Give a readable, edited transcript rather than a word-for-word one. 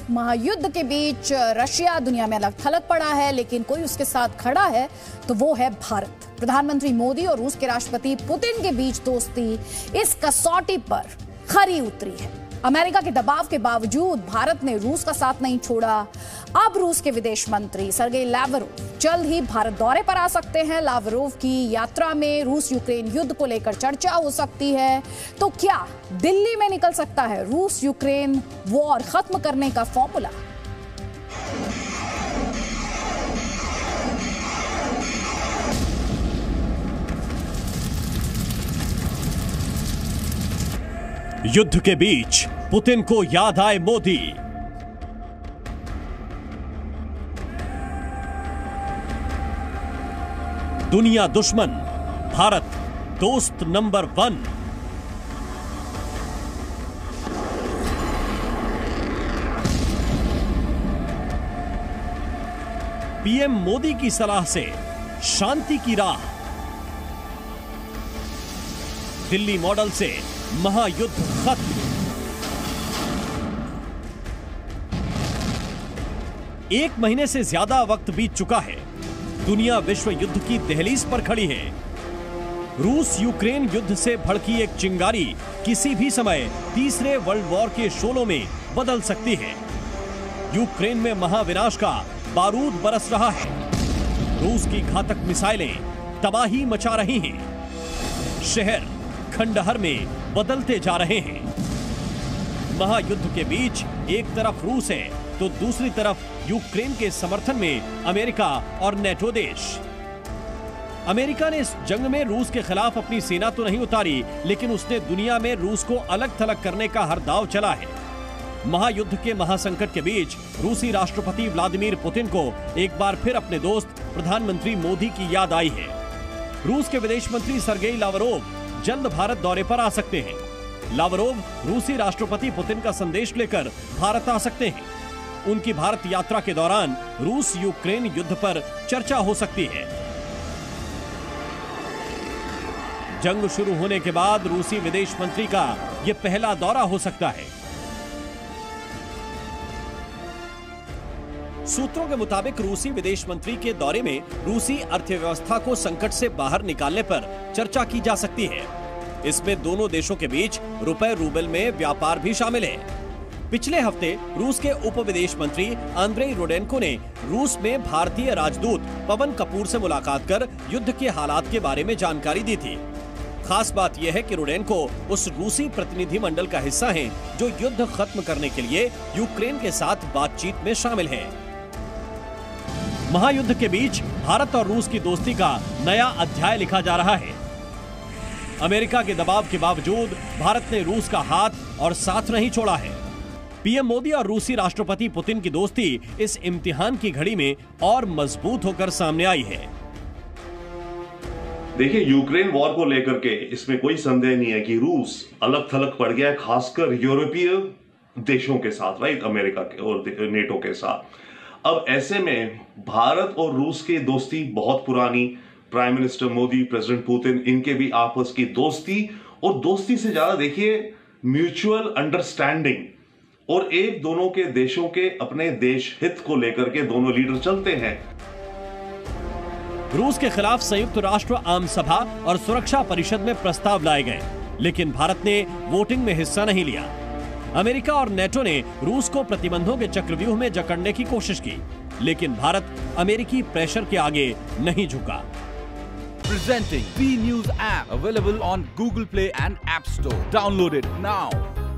महायुद्ध के बीच रशिया दुनिया में अलग थलग पड़ा है, लेकिन कोई उसके साथ खड़ा है तो वो है भारत। प्रधानमंत्री मोदी और रूस के राष्ट्रपति पुतिन के बीच दोस्ती इस कसौटी पर खरी उतरी है। अमेरिका के दबाव के बावजूद भारत ने रूस का साथ नहीं छोड़ा। अब रूस के विदेश मंत्री सर्गेई लावरोव जल्द ही भारत दौरे पर आ सकते हैं। लावरोव की यात्रा में रूस यूक्रेन युद्ध को लेकर चर्चा हो सकती है। तो क्या दिल्ली में निकल सकता है रूस यूक्रेन वॉर खत्म करने का फॉर्मूला? युद्ध के बीच पुतिन को याद आए मोदी। दुनिया दुश्मन, भारत दोस्त नंबर 1। पीएम मोदी की सलाह से शांति की राह। दिल्ली मॉडल से महायुद्ध खत्म। एक महीने से ज्यादा वक्त बीत चुका है। दुनिया विश्व युद्ध की दहलीज पर खड़ी है। रूस यूक्रेन युद्ध से भड़की एक चिंगारी किसी भी समय तीसरे वर्ल्ड वॉर के शोलों में बदल सकती है। यूक्रेन में महाविनाश का बारूद बरस रहा है। रूस की घातक मिसाइलें तबाही मचा रही हैं। शहर खंडहर में बदलते जा रहे हैं। महायुद्ध के बीच एक तरफ रूस है तो दूसरी तरफ यूक्रेन के समर्थन में अमेरिका और नेटो देश। अमेरिका ने इस जंग में रूस के खिलाफ अपनी सेना तो नहीं उतारी, लेकिन उसने दुनिया में रूस को अलग थलग करने का हर दांव चला है। महायुद्ध के महासंकट के बीच रूसी राष्ट्रपति व्लादिमीर पुतिन को एक बार फिर अपने दोस्त प्रधानमंत्री मोदी की याद आई है। रूस के विदेश मंत्री सर्गेई लावरोव जल्द भारत दौरे पर आ सकते हैं। लावरोव रूसी राष्ट्रपति पुतिन का संदेश लेकर भारत आ सकते हैं। उनकी भारत यात्रा के दौरान रूस यूक्रेन युद्ध पर चर्चा हो सकती है। जंग शुरू होने के बाद रूसी विदेश मंत्री का यह पहला दौरा हो सकता है। सूत्रों के मुताबिक रूसी विदेश मंत्री के दौरे में रूसी अर्थव्यवस्था को संकट से बाहर निकालने पर चर्चा की जा सकती है। इसमें दोनों देशों के बीच रुपए रूबल में व्यापार भी शामिल है। पिछले हफ्ते रूस के उप विदेश मंत्री आंद्रेई रोडेनको ने रूस में भारतीय राजदूत पवन कपूर से मुलाकात कर युद्ध के हालात के बारे में जानकारी दी थी। खास बात यह है कि रोडेनको उस रूसी प्रतिनिधिमंडल का हिस्सा हैं जो युद्ध खत्म करने के लिए यूक्रेन के साथ बातचीत में शामिल हैं। महायुद्ध के बीच भारत और रूस की दोस्ती का नया अध्याय लिखा जा रहा है। अमेरिका के दबाव के बावजूद भारत ने रूस का हाथ और साथ नहीं छोड़ा है। पीएम मोदी और रूसी राष्ट्रपति पुतिन की दोस्ती इस इम्तिहान की घड़ी में और मजबूत होकर सामने आई है। देखिए, यूक्रेन वॉर को लेकर के इसमें कोई संदेह नहीं है कि रूस अलग थलग पड़ गया है, खासकर यूरोपीय देशों के साथ, राइट, अमेरिका के और नेटो के साथ। अब ऐसे में भारत और रूस की दोस्ती बहुत पुरानी, prime minister Modi, president Putin, इनके भी आपस की दोस्ती, और दोस्ती से ज्यादा देखिए म्यूचुअल अंडरस्टैंडिंग, और एक दोनों के देशों के अपने देश हित को लेकर के दोनों लीडर चलते हैं। रूस के खिलाफ संयुक्त राष्ट्र आम सभा और सुरक्षा परिषद में प्रस्ताव लाए गए, लेकिन भारत ने वोटिंग में हिस्सा नहीं लिया। अमेरिका और नेटो ने रूस को प्रतिबंधों के चक्रव्यूह में जकड़ने की कोशिश की, लेकिन भारत अमेरिकी प्रेशर के आगे नहीं झुका। Presenting B News app available on Google Play and App Store. Download it now.